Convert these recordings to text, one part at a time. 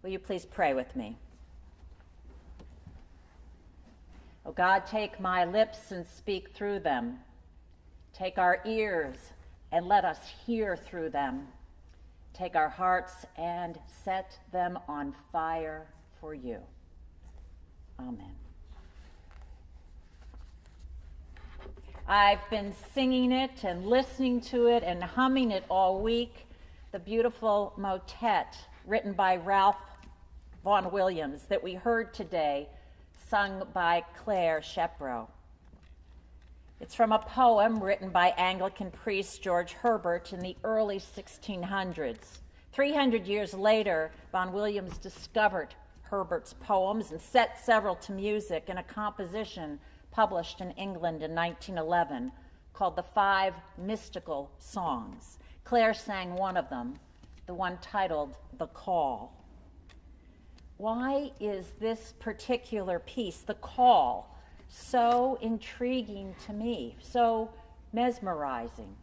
Will you please pray with me? O God, take my lips and speak through them. Take our ears and let us hear through them. Take our hearts and set them on fire for you. Amen. I've been singing it and listening to it and humming it all week. The beautiful motet written by Ralph Vaughan Williams that we heard today, sung by Claire Shepro. It's from a poem written by Anglican priest George Herbert in the early 1600s. 300 years later, Vaughan Williams discovered Herbert's poems and set several to music in a composition published in England in 1911 called The Five Mystical Songs. Claire sang one of them, the one titled The Call. Why is this particular piece, The Call, so intriguing to me, so mesmerizing?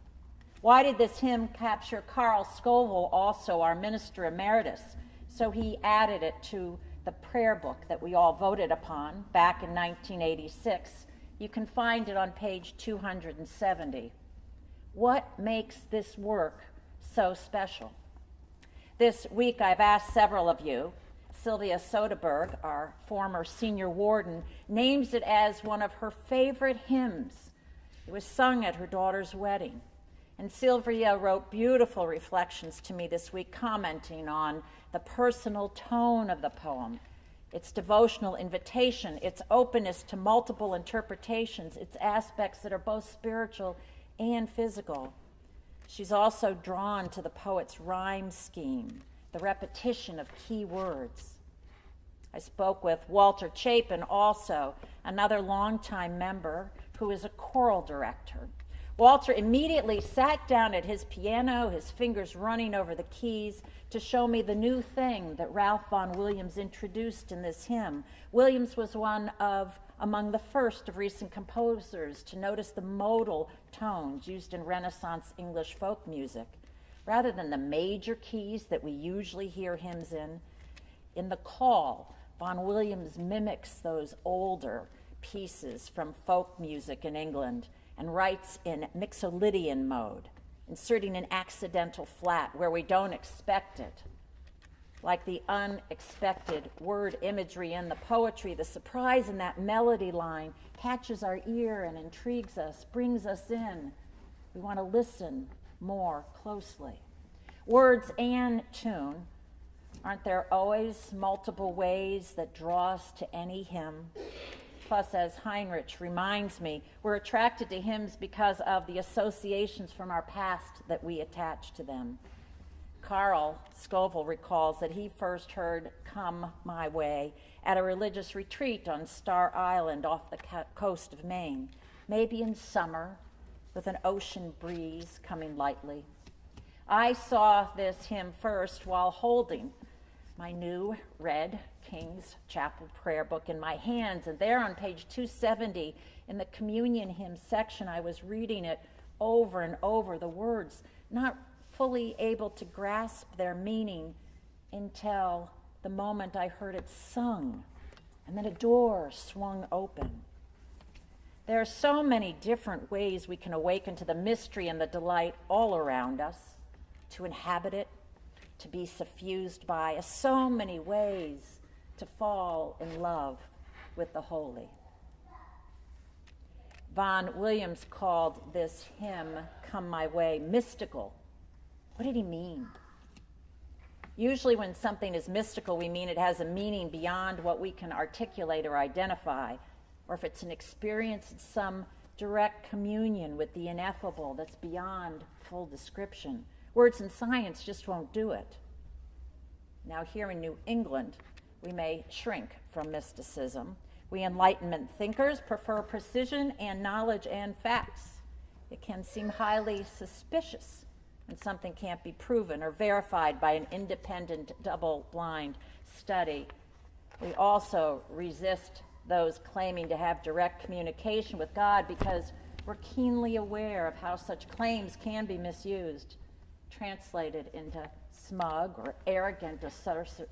Why did this hymn capture Carl Scoville, also our minister emeritus, so he added it to the prayer book that we all voted upon back in 1986? You can find it on page 270. What makes this work so special? This week I've asked several of you. Sylvia Soderberg, our former senior warden, names it as one of her favorite hymns. It was sung at her daughter's wedding. And Sylvia wrote beautiful reflections to me this week, commenting on the personal tone of the poem, its devotional invitation, its openness to multiple interpretations, its aspects that are both spiritual and physical. She's also drawn to the poet's rhyme scheme, the repetition of key words. I spoke with Walter Chapin, also another longtime member who is a choral director. Walter immediately sat down at his piano, his fingers running over the keys, to show me the new thing that Ralph Vaughan Williams introduced in this hymn. Williams was among the first of recent composers to notice the modal tones used in Renaissance English folk music. Rather than the major keys that we usually hear hymns in The Call, Vaughan Williams mimics those older pieces from folk music in England and writes in mixolydian mode, inserting an accidental flat where we don't expect it. Like the unexpected word imagery in the poetry, the surprise in that melody line catches our ear and intrigues us, brings us in. We want to listen more closely. Words and tune, aren't there always multiple ways that draw us to any hymn? Plus, as Heinrich reminds me, we're attracted to hymns because of the associations from our past that we attach to them. Carl Scoville recalls that he first heard Come My Way at a religious retreat on Star Island off the coast of Maine, maybe in summer, with an ocean breeze coming lightly. I saw this hymn first while holding my new red King's Chapel prayer book in my hands, and there on page 270 in the communion hymn section, I was reading it over and over, the words, not fully able to grasp their meaning until the moment I heard it sung, and then a door swung open. There are so many different ways we can awaken to the mystery and the delight all around us, to inhabit it, to be suffused by, so many ways to fall in love with the holy. Vaughan Williams called this hymn, Come My Way, mystical. What did he mean? Usually when something is mystical, we mean it has a meaning beyond what we can articulate or identify, or if it's an experience, it's some direct communion with the ineffable that's beyond full description. Words and science just won't do it. Now here in New England, we may shrink from mysticism. We Enlightenment thinkers prefer precision and knowledge and facts. It can seem highly suspicious when something can't be proven or verified by an independent, double-blind study. We also resist those claiming to have direct communication with God because we're keenly aware of how such claims can be misused, translated into smug or arrogant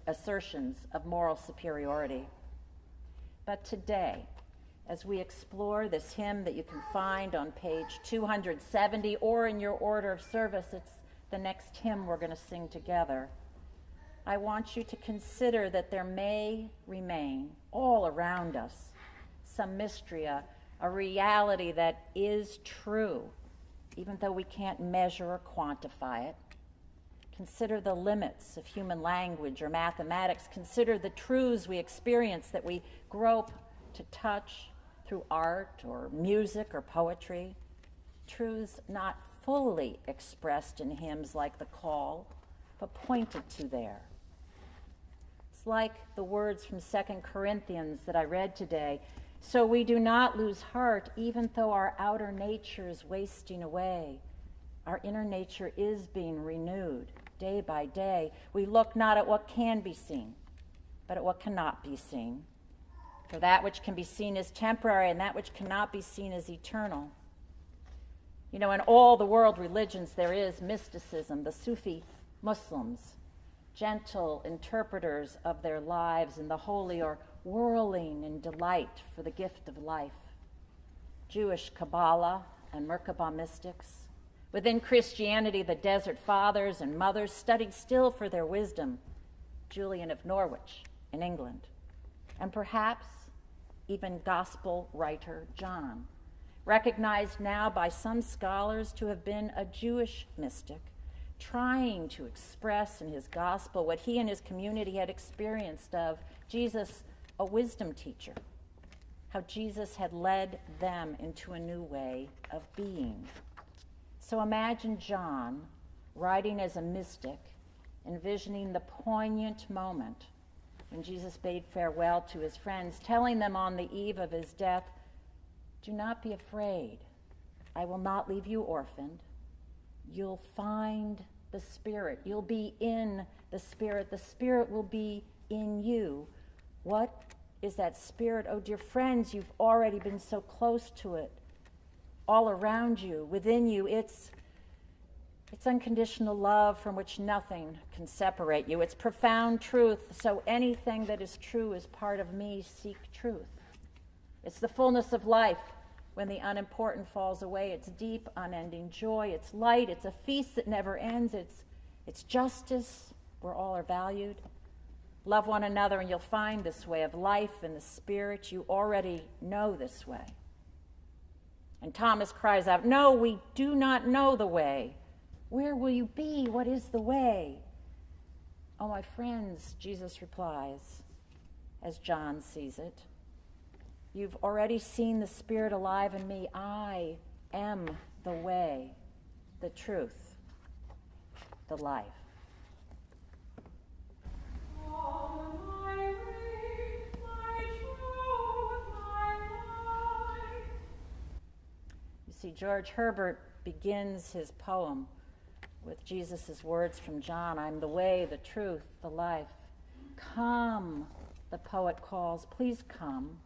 assertions of moral superiority. But today, as we explore this hymn that you can find on page 270 or in your order of service, it's the next hymn we're going to sing together. I want you to consider that there may remain all around us some mystery, a reality that is true, even though we can't measure or quantify it. Consider the limits of human language or mathematics. Consider the truths we experience that we grope to touch through art or music or poetry. Truths not fully expressed in hymns like The Call, but pointed to there. It's like the words from 2 Corinthians that I read today. So we do not lose heart, even though our outer nature is wasting away. Our inner nature is being renewed day by day. We look not at what can be seen, but at what cannot be seen. For that which can be seen is temporary, and that which cannot be seen is eternal. You know, in all the world religions there is mysticism. The Sufi Muslims, gentle interpreters of their lives in the holy, or whirling in delight for the gift of life. Jewish Kabbalah and Merkabah mystics. Within Christianity, the Desert Fathers and Mothers studied still for their wisdom. Julian of Norwich in England. And perhaps even gospel writer John, recognized now by some scholars to have been a Jewish mystic, trying to express in his gospel what he and his community had experienced of Jesus, a wisdom teacher, how Jesus had led them into a new way of being. So imagine John, writing as a mystic, envisioning the poignant moment when Jesus bade farewell to his friends, telling them on the eve of his death, "Do not be afraid. I will not leave you orphaned. You'll find the Spirit. You'll be in the Spirit. The Spirit will be in you." What is that Spirit? Oh, dear friends, you've already been so close to it. All around you, within you, it's unconditional love from which nothing can separate you. It's profound truth, so anything that is true is part of me. Seek truth. It's the fullness of life when the unimportant falls away. It's deep, unending joy. It's light. It's a feast that never ends. It's justice where all are valued. Love one another and you'll find this way of life in the Spirit. You already know this way. And Thomas cries out, "No, we do not know the way. Where will you be? What is the way?" "Oh, my friends," Jesus replies, as John sees it, "you've already seen the Spirit alive in me. I am the way, the truth, the life." See, George Herbert begins his poem with Jesus' words from John, "I'm the way, the truth, the life." Come, the poet calls, please come.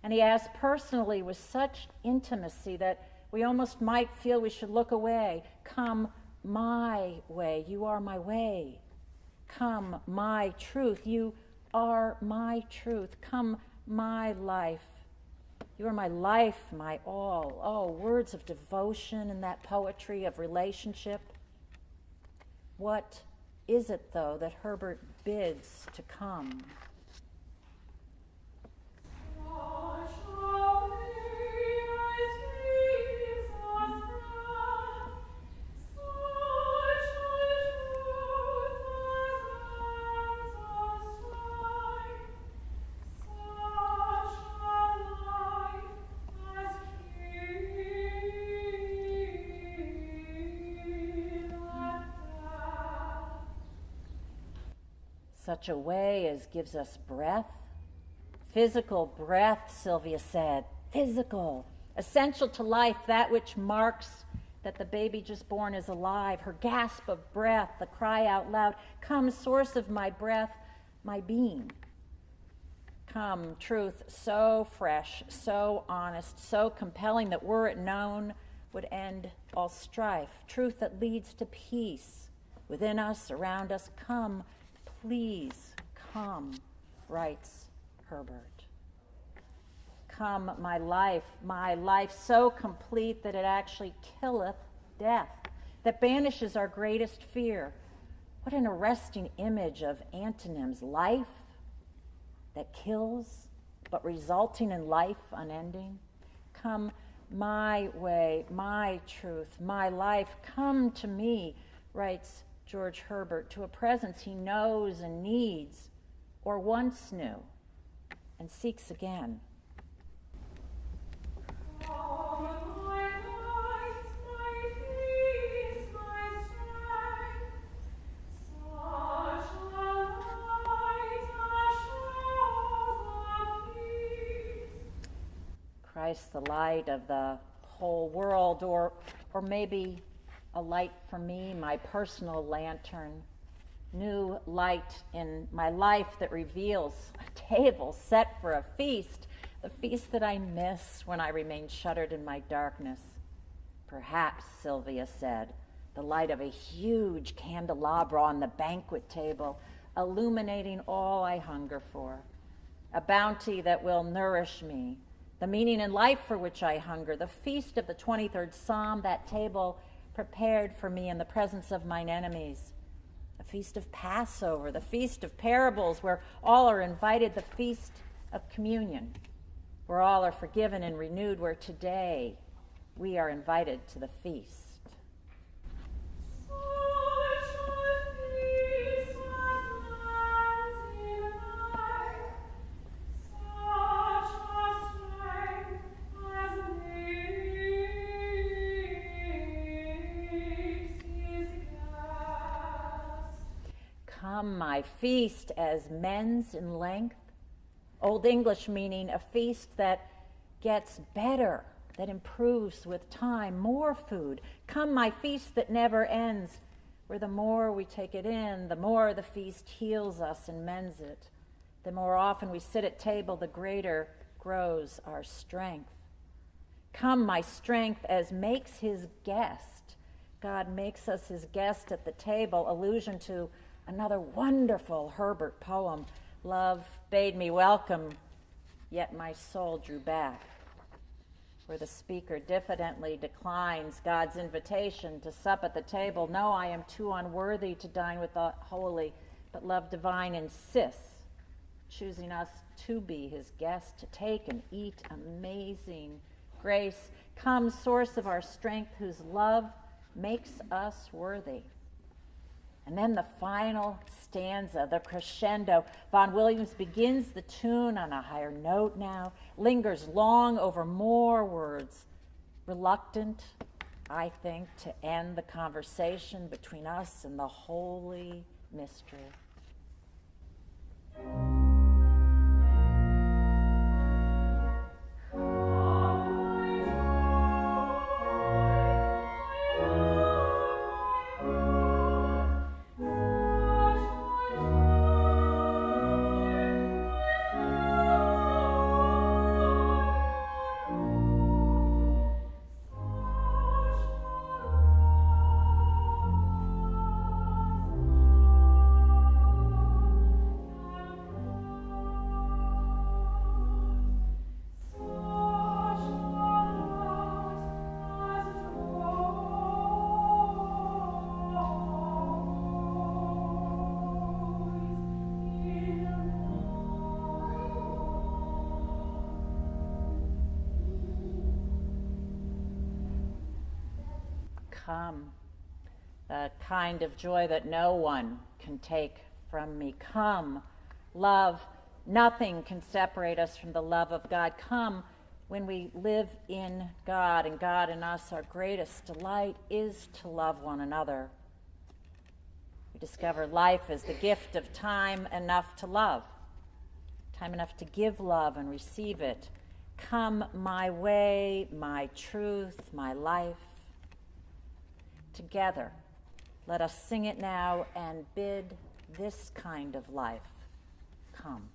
And he asks personally with such intimacy that we almost might feel we should look away. Come my way, you are my way. Come my truth, you are my truth. Come my life. You are my life, my all. Oh, words of devotion and that poetry of relationship. What is it, though, that Herbert bids to come? Such a way as gives us breath. Physical breath, Sylvia said. Physical, essential to life, that which marks that the baby just born is alive. Her gasp of breath, the cry out loud, "Come, source of my breath, my being." Come, truth so fresh, so honest, so compelling that were it known would end all strife. Truth that leads to peace, within us, around us. Come, please, come, writes Herbert. Come, my life so complete that it actually killeth death, that banishes our greatest fear. What an arresting image of antonyms. Life that kills, but resulting in life unending. Come, my way, my truth, my life, come to me, writes George Herbert, to a presence he knows and needs, or once knew, and seeks again. Christ, the light of the whole world, or maybe a light for me, my personal lantern, new light in my life that reveals a table set for a feast, the feast that I miss when I remain shuttered in my darkness. Perhaps, Sylvia said, the light of a huge candelabra on the banquet table, illuminating all I hunger for, a bounty that will nourish me, the meaning in life for which I hunger, the feast of the 23rd Psalm, that table prepared for me in the presence of mine enemies, a feast of Passover, the feast of parables where all are invited, the feast of communion, where all are forgiven and renewed, where today we are invited to the feast. Come, my feast, as men's in length. Old English meaning a feast that gets better, that improves with time, more food. Come, my feast that never ends, where the more we take it in, the more the feast heals us and mends it. The more often we sit at table, the greater grows our strength. Come, my strength, as makes his guest. God makes us his guest at the table, allusion to another wonderful Herbert poem. Love bade me welcome, yet my soul drew back, where the speaker diffidently declines God's invitation to sup at the table. No, I am too unworthy to dine with the holy, but love divine insists, choosing us to be his guest, to take and eat. Amazing grace, come, source of our strength, whose love makes us worthy. And then the final stanza, the crescendo. Vaughan Williams begins the tune on a higher note now, lingers long over more words, reluctant, I think, to end the conversation between us and the holy mystery. Come, the kind of joy that no one can take from me. Come, love, nothing can separate us from the love of God. Come, when we live in God and God in us, our greatest delight is to love one another. We discover life as the gift of time enough to love, time enough to give love and receive it. Come, my way, my truth, my life. Together, let us sing it now and bid this kind of life come.